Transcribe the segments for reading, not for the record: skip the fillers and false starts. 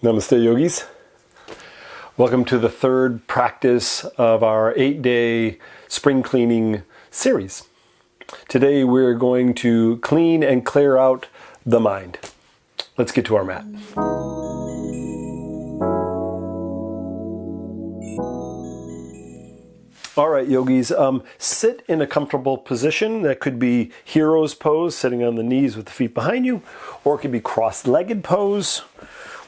Namaste, yogis. Welcome to the third practice of our 8-day spring cleaning series. Today we're going to clean and clear out the mind. Let's get to our mat. All right, yogis, sit in a comfortable position. That could be hero's pose, sitting on the knees with the feet behind you, or it could be cross-legged pose,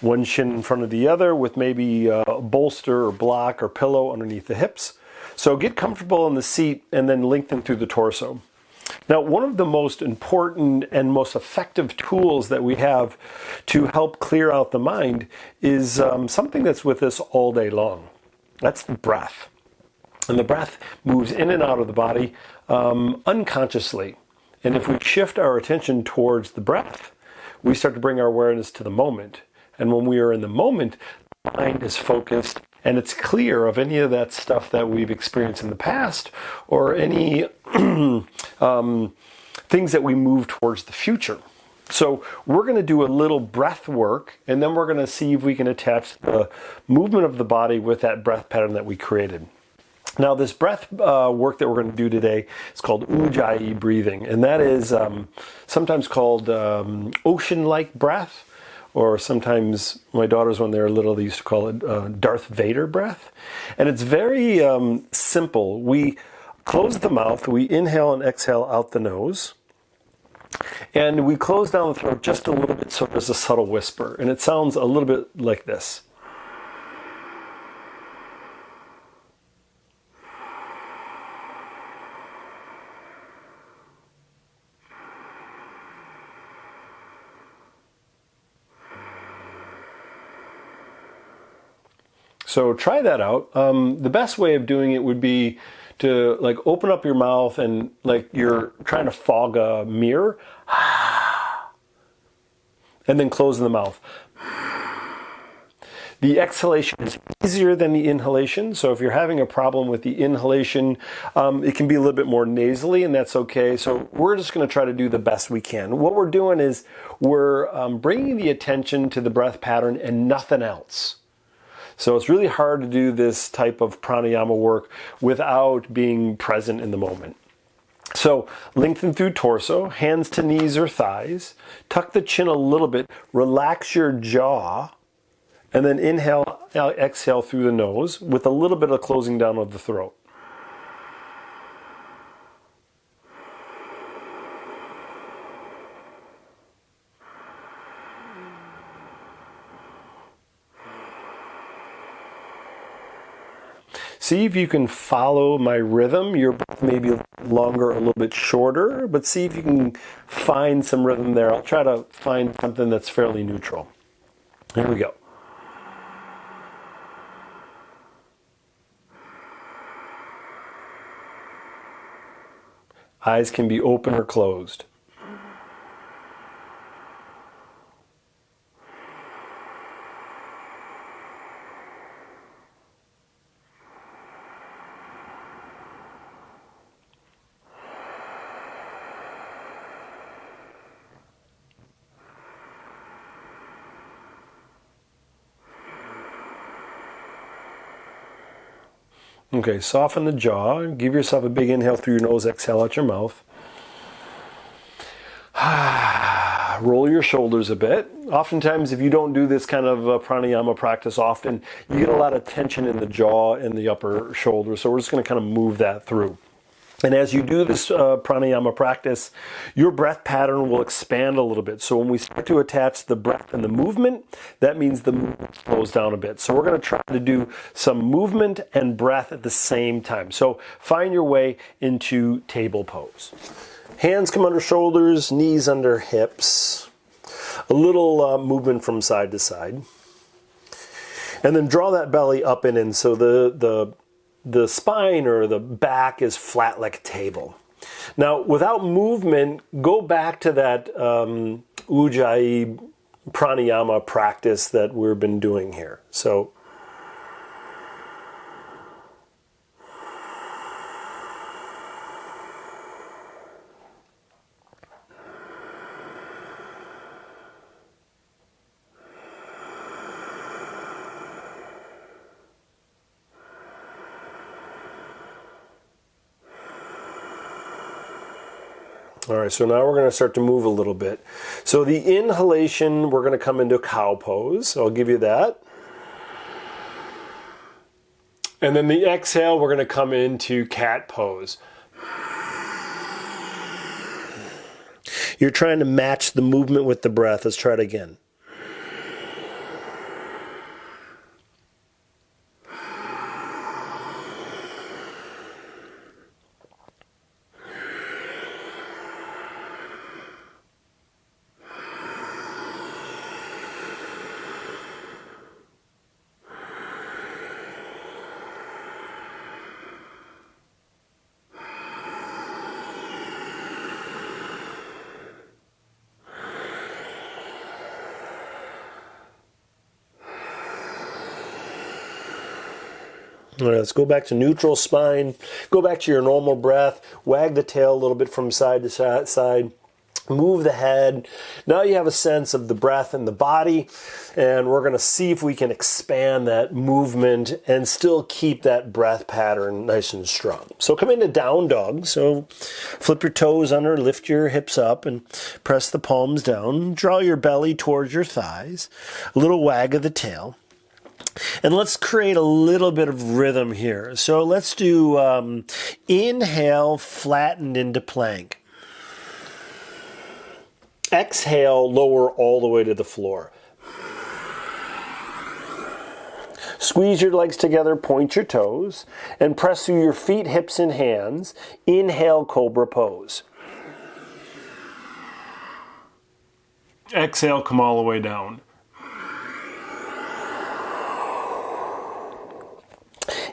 one shin in front of the other with maybe a bolster or block or pillow underneath the hips. So get comfortable in the seat and then lengthen through the torso. Now, one of the most important and most effective tools that we have to help clear out the mind is something that's with us all day long. That's the breath. And the breath moves in and out of the body unconsciously. And if we shift our attention towards the breath, we start to bring our awareness to the moment. And when we are in the moment, the mind is focused and it's clear of any of that stuff that we've experienced in the past or any things that we move towards the future. So we're going to do a little breath work, and then we're going to see if we can attach the movement of the body with that breath pattern that we created. Now, this breath work that we're going to do today is called ujjayi breathing, and that is sometimes called ocean-like breath, or sometimes my daughters, when they were little, they used to call it Darth Vader breath. And it's very simple. We close the mouth, we inhale and exhale out the nose, and we close down the throat just a little bit so there's a subtle whisper, and it sounds a little bit like this. So try that out. The best way of doing it would be to open up your mouth and like you're trying to fog a mirror, and then close the mouth. The exhalation is easier than the inhalation, so if you're having a problem with the inhalation, it can be a little bit more nasally, and that's okay. So we're just going to try to do the best we can. What we're doing is we're bringing the attention to the breath pattern and nothing else. So it's really hard to do this type of pranayama work without being present in the moment. So lengthen through torso, hands to knees or thighs, tuck the chin a little bit, relax your jaw, and then inhale, exhale through the nose with a little bit of closing down of the throat. See if you can follow my rhythm. Your breath may be longer, a little bit shorter, but see if you can find some rhythm there. I'll try to find something that's fairly neutral. Here we go. Eyes can be open or closed. Okay, soften the jaw. Give yourself a big inhale through your nose, exhale out your mouth. Roll your shoulders a bit. Oftentimes, if you don't do this kind of pranayama practice often, you get a lot of tension in the jaw and the upper shoulder. So we're just going to kind of move that through. And as you do this pranayama practice, your breath pattern will expand a little bit. So when we start to attach the breath and the movement, that means the movement slows down a bit. So we're going to try to do some movement and breath at the same time. So find your way into table pose. Hands come under shoulders, knees under hips. A little movement from side to side. And then draw that belly up and in so the spine or the back is flat like a table. Now, without movement, go back to that ujjayi pranayama practice that we've been doing here. So, All right, so now we're going to start to move a little bit. So the inhalation, we're going to come into cow pose. I'll give you that. And then the exhale, we're going to come into cat pose. You're trying to match the movement with the breath. Let's try it again. All right, let's go back to neutral spine. Go back to your normal breath. Wag the tail a little bit from side to side. Move the head. Now you have a sense of the breath in the body, and we're going to see if we can expand that movement and still keep that breath pattern nice and strong. So come into down dog. So flip your toes under, lift your hips up, and press the palms down. Draw your belly towards your thighs. A little wag of the tail. And let's create a little bit of rhythm here. So let's do inhale, flattened into plank. Exhale, lower all the way to the floor. Squeeze your legs together, point your toes, and press through your feet, hips, and hands. Inhale, cobra pose. Exhale, come all the way down.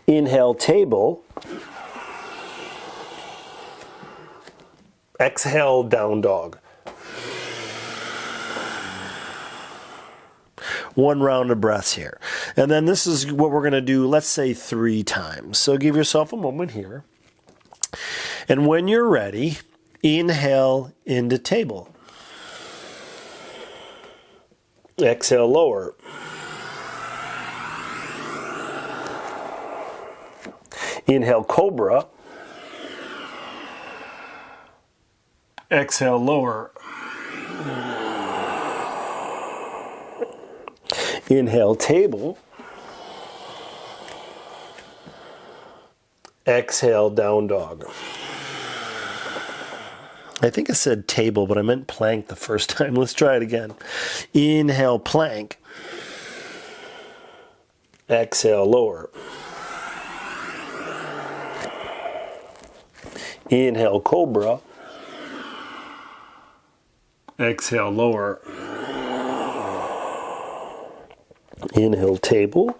Inhale, table. Exhale, down dog. One round of breaths here. And then this is what we're going to do, let's say 3 times. So give yourself a moment here. And when you're ready, inhale into table. Exhale, lower. Inhale, cobra. Exhale, lower. Inhale, table. Exhale, down dog. I think I said table, but I meant plank the first time. Let's try it again. Inhale, plank. Exhale, lower. Inhale, cobra. Exhale, lower. Inhale, table.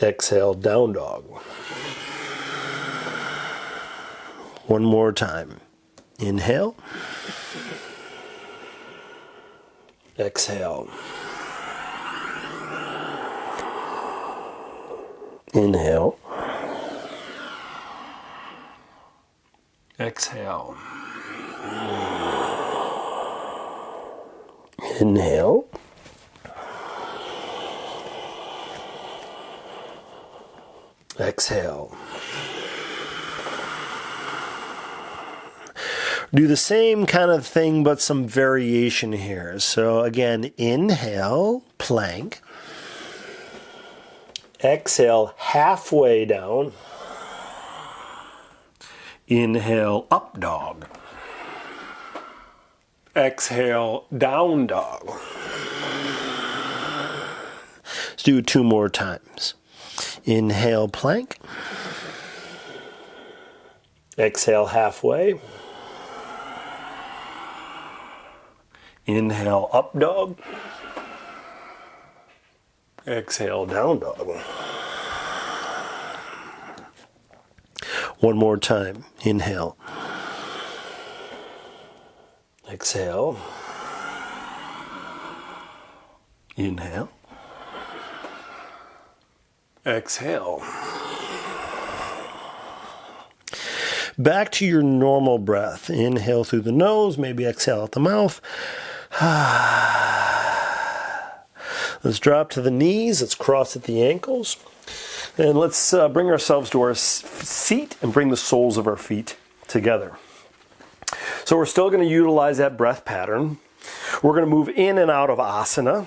Exhale, down dog. One more time. Inhale. Exhale. Inhale. Exhale. Inhale. Exhale. Do the same kind of thing, but some variation here. So again, inhale, plank. Exhale, halfway down. Inhale, up dog. Exhale, down dog. Let's do it 2 more times. Inhale, plank. Exhale, halfway. Inhale, up dog. Exhale, down dog. One more time. Inhale. Exhale. Inhale. Exhale. Back to your normal breath. Inhale through the nose, maybe exhale out the mouth. Let's drop to the knees. Let's cross at the ankles. And let's bring ourselves to our seat and bring the soles of our feet together. So we're still going to utilize that breath pattern. We're going to move in and out of asana.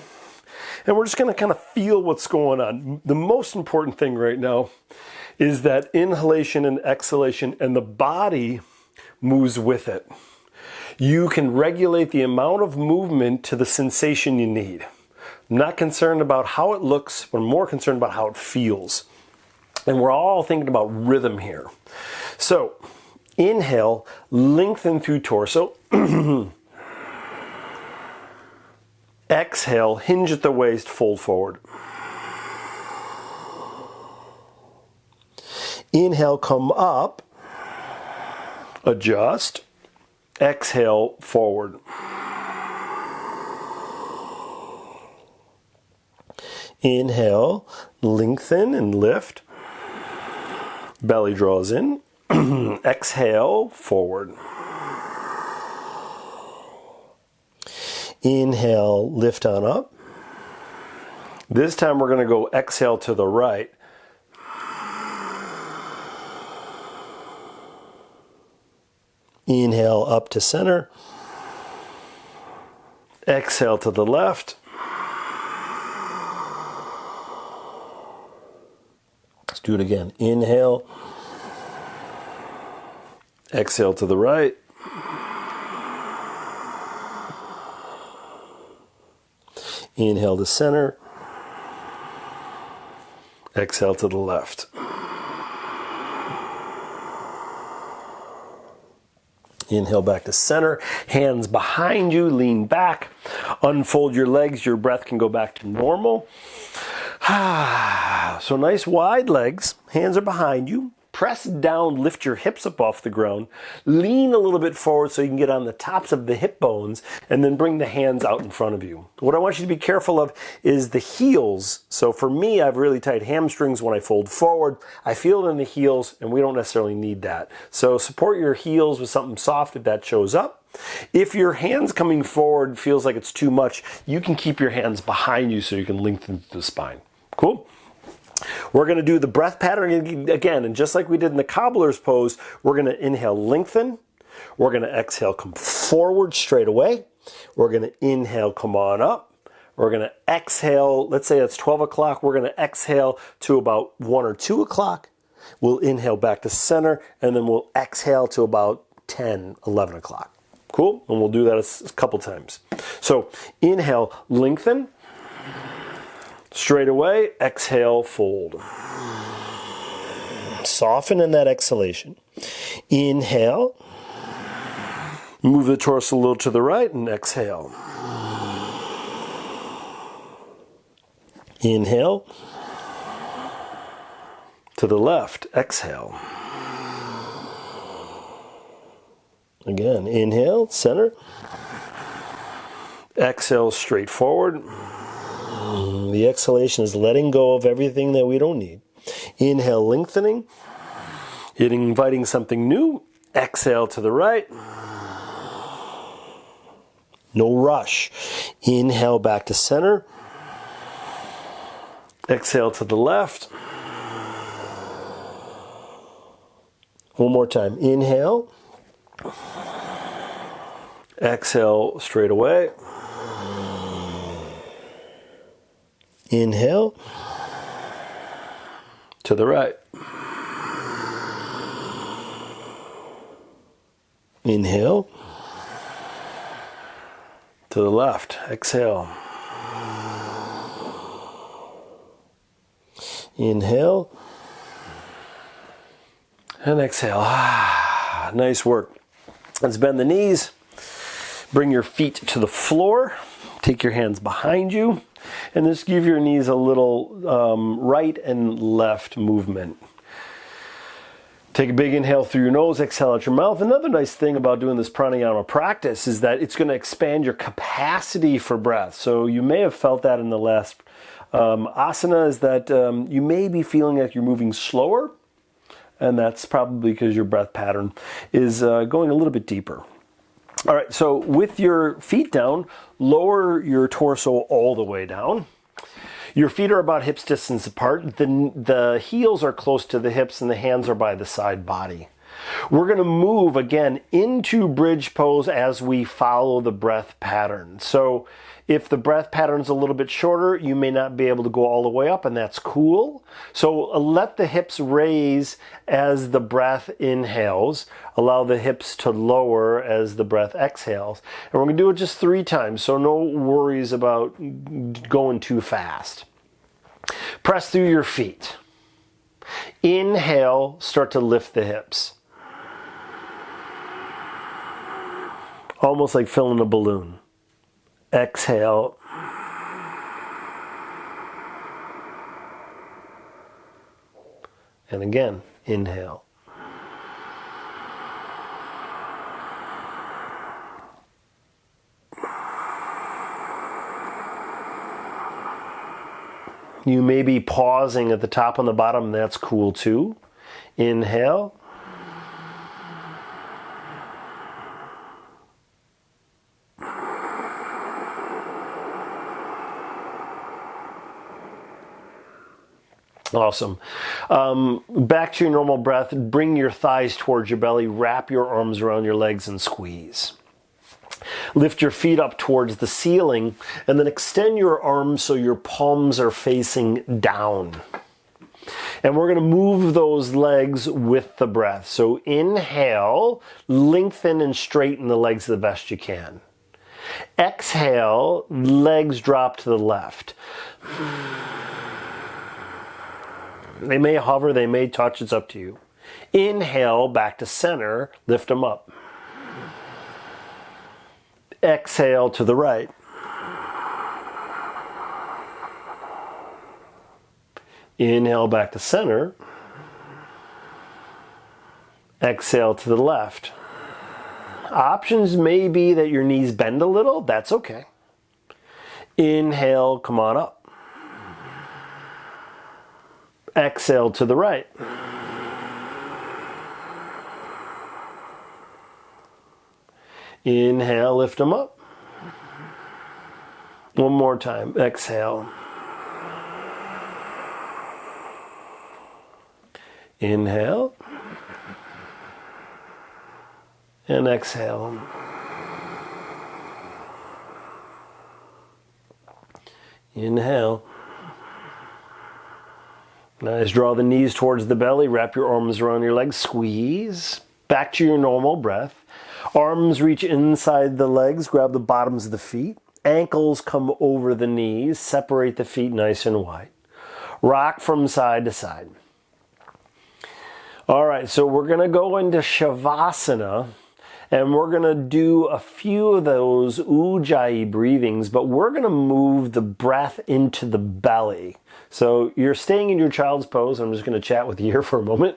And we're just going to kind of feel what's going on. The most important thing right now is that inhalation and exhalation, and the body moves with it. You can regulate the amount of movement to the sensation you need. I'm not concerned about how it looks, but I'm more concerned about how it feels. And we're all thinking about rhythm here. So, inhale, lengthen through torso. Exhale, hinge at the waist, fold forward. Inhale, come up, adjust. Exhale, forward. Inhale, lengthen and lift. Belly draws in. Exhale, forward. Inhale, lift on up. This time we're going to go exhale to the right. Inhale up to center. Exhale to the left. Let's do it again. Inhale. Exhale to the right. Inhale to center. Exhale to the left. Inhale back to center. Hands behind you, lean back. Unfold your legs. Your breath can go back to normal. So nice wide legs. Hands are behind you. Press down, lift your hips up off the ground. Lean a little bit forward so you can get on the tops of the hip bones, and then bring the hands out in front of you. What I want you to be careful of is the heels. So for me, I have really tight hamstrings when I fold forward. I feel it in the heels, and we don't necessarily need that. So support your heels with something soft if that shows up. If your hands coming forward feels like it's too much, you can keep your hands behind you so you can lengthen the spine. Cool? We're going to do the breath pattern again, and just like we did in the cobbler's pose, we're going to inhale, lengthen. We're going to exhale, come forward straight away. We're going to inhale, come on up. We're going to exhale, let's say it's 12 o'clock. We're going to exhale to about 1 or 2 o'clock. We'll inhale back to center, and then we'll exhale to about 10, 11 o'clock. Cool? And we'll do that a couple times. So inhale, lengthen. Straight away, exhale, fold. Soften in that exhalation. Inhale. Move the torso a little to the right and exhale. Inhale. To the left, exhale. Again, inhale, center. Exhale, straight forward. The exhalation is letting go of everything that we don't need. Inhale, lengthening. Inviting something new. Exhale to the right. No rush. Inhale back to center. Exhale to the left. One more time. Inhale. Exhale straight away. Inhale to the right. Inhale to the left. Exhale. Inhale and exhale. Nice work. Let's bend the knees. Bring your feet to the floor. Take your hands behind you. And just give your knees a little right and left movement. Take a big inhale through your nose, exhale out your mouth. Another nice thing about doing this pranayama practice is that it's going to expand your capacity for breath. So you may have felt that in the last asana, is that you may be feeling like you're moving slower. And that's probably because your breath pattern is going a little bit deeper. All right, so with your feet down, lower your torso all the way down. Your feet are about hips distance apart. The heels are close to the hips and the hands are by the side body. We're going to move again into bridge pose as we follow the breath pattern. So if the breath pattern is a little bit shorter, you may not be able to go all the way up, and that's cool. So let the hips raise as the breath inhales. Allow the hips to lower as the breath exhales. And we're going to do it just 3 times, so no worries about going too fast. Press through your feet. Inhale, start to lift the hips. Almost like filling a balloon. Exhale. And again, inhale. You may be pausing at the top and the bottom, that's cool too. Inhale. Awesome. Back to your normal breath. Bring your thighs towards your belly. Wrap your arms around your legs and squeeze. Lift your feet up towards the ceiling and then extend your arms so your palms are facing down. And we're going to move those legs with the breath. So inhale, lengthen and straighten the legs the best you can. Exhale, legs drop to the left. They may hover, they may touch, it's up to you. Inhale, back to center, lift them up. Exhale to the right. Inhale, back to center. Exhale to the left. Options may be that your knees bend a little, that's okay. Inhale, come on up. Exhale to the right. Inhale, lift them up. One more time. Exhale. Inhale. And exhale. Inhale. Nice. Draw the knees towards the belly. Wrap your arms around your legs. Squeeze. Back to your normal breath. Arms reach inside the legs. Grab the bottoms of the feet. Ankles come over the knees. Separate the feet nice and wide. Rock from side to side. All right, so we're going to go into Shavasana. And we're going to do a few of those ujjayi breathings, but we're going to move the breath into the belly. So you're staying in your child's pose. I'm just going to chat with you here for a moment.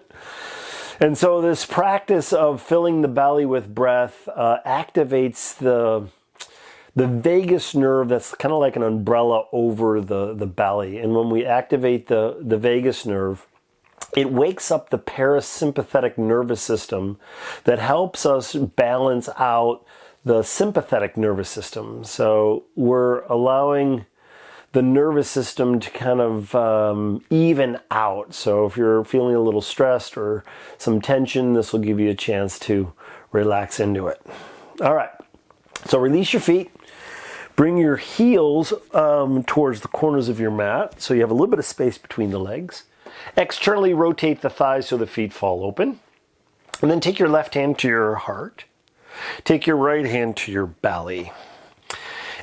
And so this practice of filling the belly with breath activates the vagus nerve that's kind of like an umbrella over the belly. And when we activate the vagus nerve, it wakes up the parasympathetic nervous system that helps us balance out the sympathetic nervous system. So we're allowing the nervous system to kind of even out. So if you're feeling a little stressed or some tension, this will give you a chance to relax into it. All right, so release your feet. Bring your heels towards the corners of your mat so you have a little bit of space between the legs. Externally rotate the thighs so the feet fall open. And then take your left hand to your heart. Take your right hand to your belly.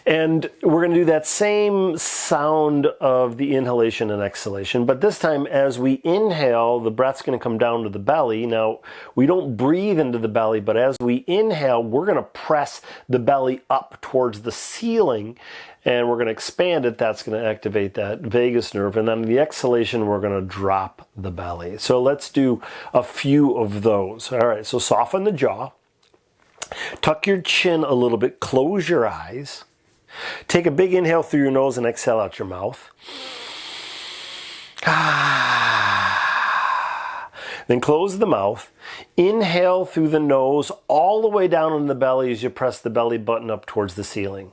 And we're going to do that same sound of the inhalation and exhalation, but this time as we inhale, the breath's going to come down to the belly. Now, we don't breathe into the belly, but as we inhale, we're going to press the belly up towards the ceiling, and we're going to expand it. That's going to activate that vagus nerve. And then the exhalation, we're going to drop the belly. So let's do a few of those. All right, so soften the jaw. Tuck your chin a little bit. Close your eyes. Take a big inhale through your nose and exhale out your mouth. Then close the mouth. Inhale through the nose all the way down in the belly as you press the belly button up towards the ceiling.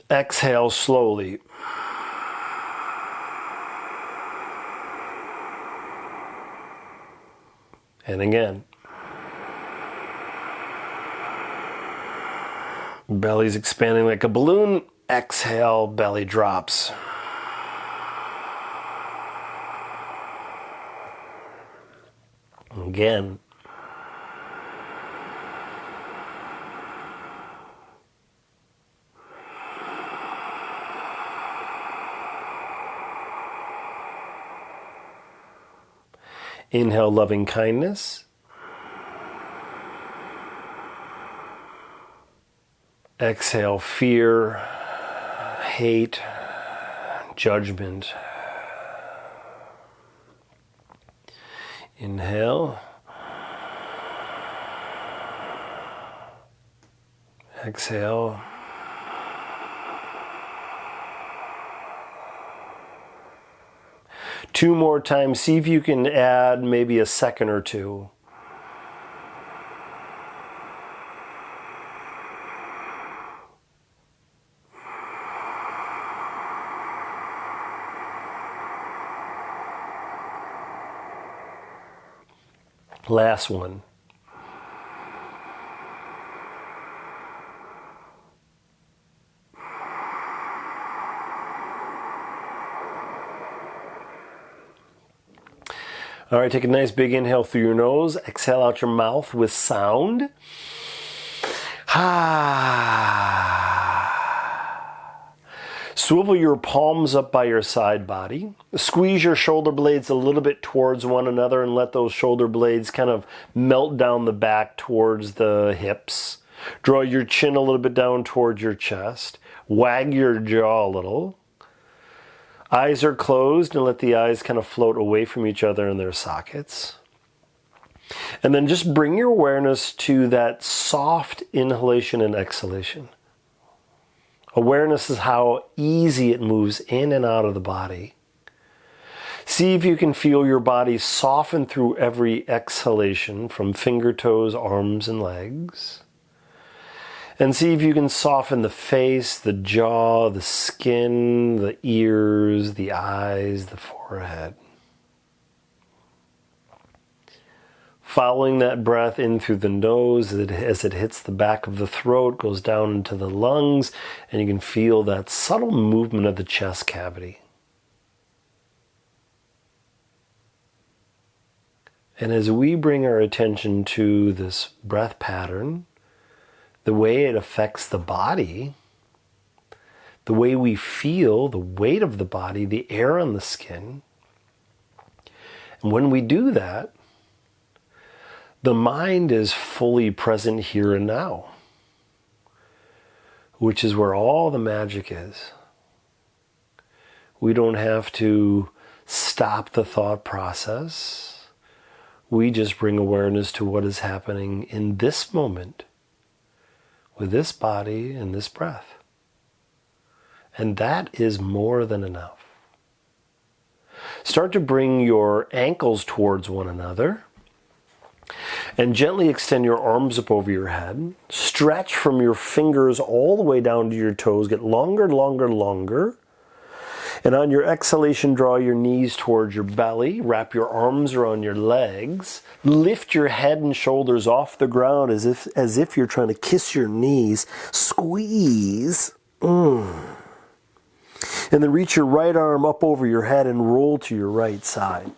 Exhale slowly. And again. Belly's expanding like a balloon. Exhale, belly drops. Again. Inhale, loving kindness. Exhale, fear, hate, judgment. Inhale. Exhale. Two more times. See if you can add maybe a second or two. Last one. All right, take a nice big inhale through your nose. Exhale out your mouth with sound. Swivel your palms up by your side body. Squeeze your shoulder blades a little bit towards one another and let those shoulder blades kind of melt down the back towards the hips. Draw your chin a little bit down towards your chest. Wag your jaw a little. Eyes are closed and let the eyes kind of float away from each other in their sockets. And then just bring your awareness to that soft inhalation and exhalation. Awareness is how easy it moves in and out of the body. See if you can feel your body soften through every exhalation from finger, toes, arms, and legs. And see if you can soften the face, the jaw, the skin, the ears, the eyes, the forehead. Following that breath in through the nose as it hits the back of the throat, goes down into the lungs, and you can feel that subtle movement of the chest cavity. And as we bring our attention to this breath pattern, the way it affects the body, the way we feel, the weight of the body, the air on the skin. And when we do that, the mind is fully present here and now, which is where all the magic is. We don't have to stop the thought process. We just bring awareness to what is happening in this moment with this body and this breath. And that is more than enough. Start to bring your ankles towards one another and gently extend your arms up over your head. Stretch from your fingers all the way down to your toes. Get longer, longer, longer. And on your exhalation, draw your knees towards your belly. Wrap your arms around your legs. Lift your head and shoulders off the ground as if you're trying to kiss your knees. Squeeze. And then reach your right arm up over your head and roll to your right side.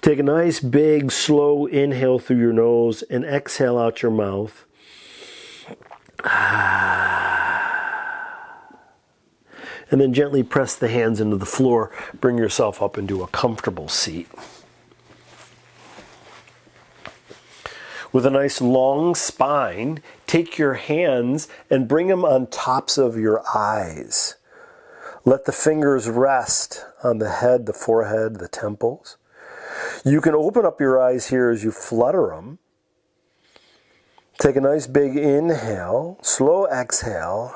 Take a nice, big, slow inhale through your nose and exhale out your mouth. And then gently press the hands into the floor. Bring yourself up into a comfortable seat. With a nice long spine, take your hands and bring them on tops of your eyes. Let the fingers rest on the head, the forehead, the temples. You can open up your eyes here as you flutter them. Take a nice big inhale, slow exhale.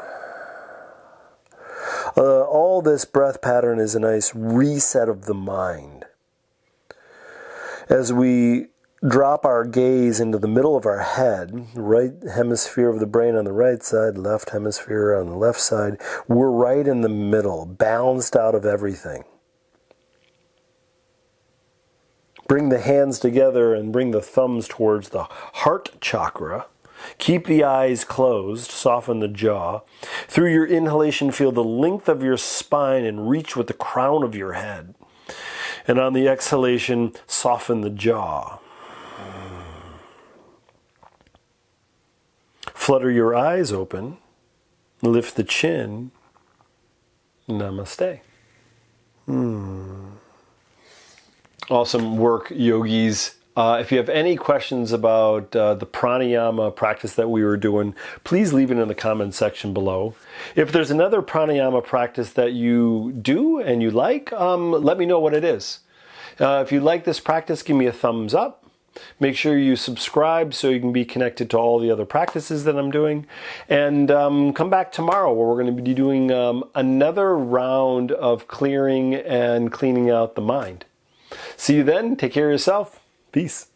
All this breath pattern is a nice reset of the mind. As we drop our gaze into the middle of our head, right hemisphere of the brain on the right side, left hemisphere on the left side. We're right in the middle, balanced out of everything. Bring the hands together and bring the thumbs towards the heart chakra. Keep the eyes closed, soften the jaw. Through your inhalation, feel the length of your spine and reach with the crown of your head. And on the exhalation, soften the jaw. Flutter your eyes open, lift the chin. Namaste. Awesome work, yogis. If you have any questions about the pranayama practice that we were doing, please leave it in the comments section below. If there's another pranayama practice that you do and you like, let me know what it is. If you like this practice, give me a thumbs up. Make sure you subscribe so you can be connected to all the other practices that I'm doing. And come back tomorrow where we're going to be doing another round of clearing and cleaning out the mind. See you then. Take care of yourself. Peace.